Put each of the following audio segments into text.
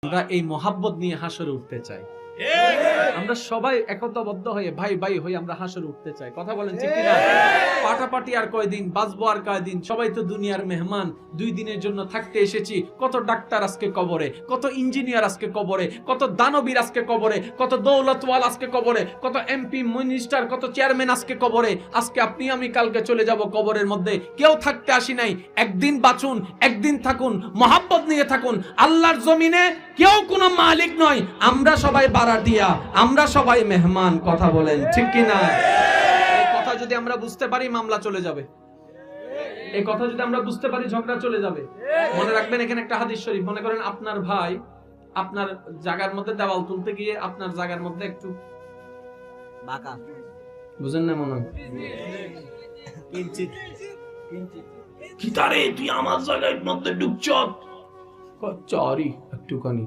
আমরা এই মহাব্বত নিয়ে হাসরে উঠতে চাই। আমরা সবাই একতাবদ্ধ হয়ে ভাই ভাই হয়ে আমরা হাসরে উঠতে চাই। কথা বলেন ঠিক কিনা? পাটাপাটি আর কয়দিন, বাঁচবো আর কয়দিন, সবাই তো দুনিয়ার মেহমান। 2 দিনের জন্য থাকতে এসেছি। কত ডাক্তার আজকে কবরে, কত ইঞ্জিনিয়ার আজকে কবরে, কত দানবীর আজকে কবরে, কত দৌলতওয়াল আজকে কবরে, কত এমপি মিনিস্টার, কত চেয়ারম্যান আজকে কবরে। আজকে আপনি আমি কালকে চলে যাব কবরের মধ্যে। কেউ থাকতে আসি নাই। একদিন বাঁচুন, একদিন থাকুন, মহাব্বত নিয়ে থাকুন। আল্লাহর জমিনে কেউ কোনো মালিক নয়, আমরা সবাই বারাটিয়া, আমরা সবাই মেহমান। কথা বলেন ঠিক কিনা? এই কথা যদি আমরা বুঝতে পারি, মামলা চলে যাবে। এই কথা যদি আমরা বুঝতে পারি, ঝগড়া চলে যাবে। মনে রাখবেন, এখানে একটা হাদিস শরীফ। মনে করেন আপনার ভাই আপনার জায়গার মধ্যে দেওয়াল তুলতে গিয়ে আপনার জায়গার মধ্যে একটু বাঁকা, বুঝেন না মনে হয়, কিঞ্চিত কি তারে তুই আমার জায়গার মধ্যে ঢুকছ, চরি একটুখানি।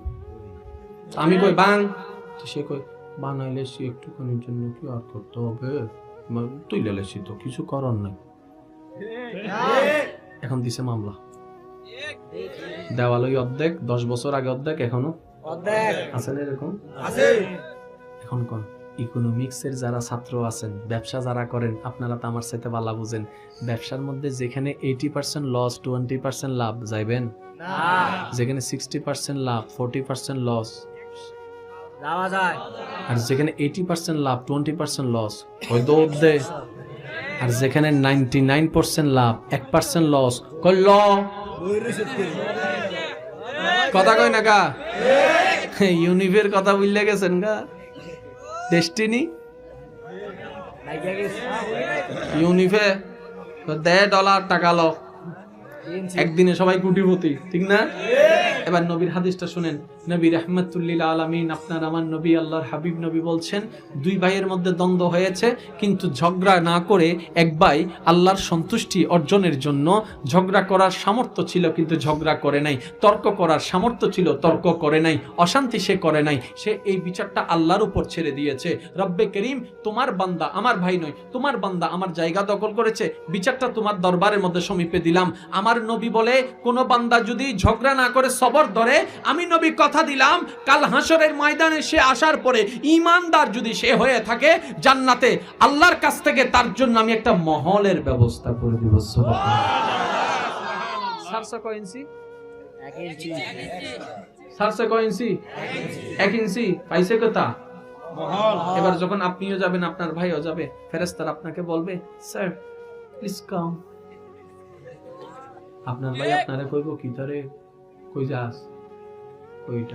আমি কই বাং, সে কই বানাইলে সে একটুখানির জন্য কি আর করতে হবে, তুই লেলেছি তো কিছু করার নাই। এখন দিছে মামলা, দেওয়াল ওই অর্ধেক, 10 বছর আগে অর্ধেক, এখনো অর্ধেক আছে না এরকম আছে। এখন কোন ইকোনমিক্সের যারা ছাত্র আছেন, ব্যবসা যারা করেন, আপনারা তো আমার সাথে ভালো বুঝেন। ব্যবসার মধ্যে যেখানে 80% লস, 20% লাভ, যাইবেন না। যেখানে 60% লাভ, 40% লস যাওয়া যায়। আর যেখানে 80% লাভ, 20% লস, ওই দৌড় দে। আর যেখানে 99% লাভ, 1% লস, কইল কথা কই না গা। ইউনিভের কথা বুঝলে গেছেন গা, ডেস্টিনি ইউনিফে $10 টাকা লো, একদিনে সবাই কোটিপতি, ঠিক না? এবার নবীর হাদিসটা শুনেন। নবী রাহমাতুল্লিল আলামিন, আপনার আমার নবী, আল্লাহর হাবিব নবী বলছেন, 2 ভাইয়ের মধ্যে দ্বন্দ্ব হয়েছে, কিন্তু ঝগড়া না করে এক ভাই আল্লাহর সন্তুষ্টি অর্জনের জন্য ঝগড়া করার সামর্থ্য ছিল কিন্তু ঝগড়া করে নাই, তর্ক করার সামর্থ্য ছিল তর্ক করে নাই, অশান্তি সে করে নাই, সে এই বিচারটা আল্লাহর উপর ছেড়ে দিয়েছে। রব্বে করিম, তোমার বান্দা আমার ভাই নয়, তোমার বান্দা আমার জায়গা দখল করেছে, বিচারটা তোমার দরবারের মধ্যে সমীপে দিলাম। আমার নবী বলে, কোন বান্দা যদি ঝগড়া না করে সবর ধরে, আমি নবী কথা দিলাম, কাল হাসরের ময়দানে সে আসার পরে ঈমানদার যদি সে হয়ে থাকে, জান্নাতে আল্লাহর কাছ থেকে তার জন্য আমি একটা মহলের ব্যবস্থা করে দিব। সুবহানাল্লাহ। সারসা কয় ইঞ্চি? 1 ইঞ্চি। সারসা কয় ইঞ্চি? 1 ইঞ্চি। পাইছে কথা মহল। এবার যখন আপনিও যাবেন, আপনার ভাইও যাবে, ফেরেশতারা আপনাকে বলবে, স্যার প্লিজ কাম। আপনার ভাই আপনারে কইব, কি ধরে কই যাস, কইটা